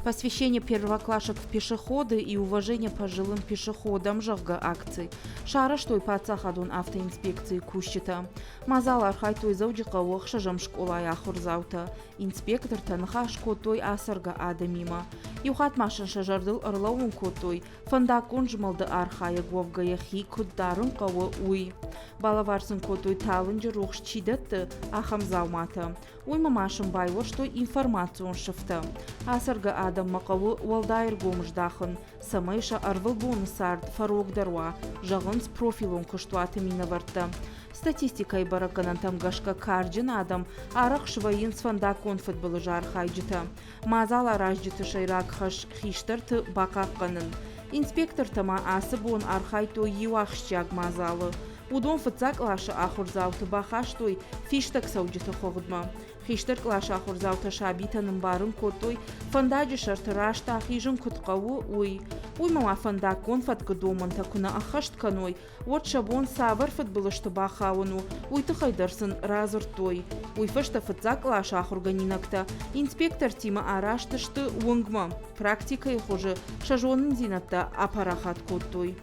Посвящение первоклашек в пешеходы и уважение пожилым пешеходам жагга акций. Шара что и пацахадун автоинспекции кущита. Мазал архай той заудиqa шажам школа яхурзаута. Инспектор танха шкотой асарга адамима. Юхат машин шажардыл ырлаун котой. Фандакун жмалды архая говга яхи куддарын қауы уй. Балаварсын котой талынжы рухш чидатты ахамзаумата. Уйма машин байло что информацию шифта. Асарга адам мақавы уалдайр гомждахын. Самайша арвыл бонусард фарог даруа. Жағынс профилон кыштуаты минаварта. Статистикай бараканан тамгашка карджин адам арах швайын сванда конфет было жар хайджита. Мазал аражджиты шайрак хаш хиштарты бақаққанын. Инспектор тама асы бон архайто юахшчаг мазалы. Удон фыцак лаша ахурзауты бахаштой фиштак сауджиты хоғдма. Хиштарк лаша ахурзауты шабитанын барын котой фандаджи шарты рашта ахижын кутқауы уй. Уймама фанда конфат гдоман такуна ахашт каной. Вот шабон савар фат было что бахауну. Уйты хайдарсын разыртой. Уйфашта фыцак лаша ахурганинакта. Инспектор тима араштышты унгма. Практика их уже шажонын зинатта апарахат котой.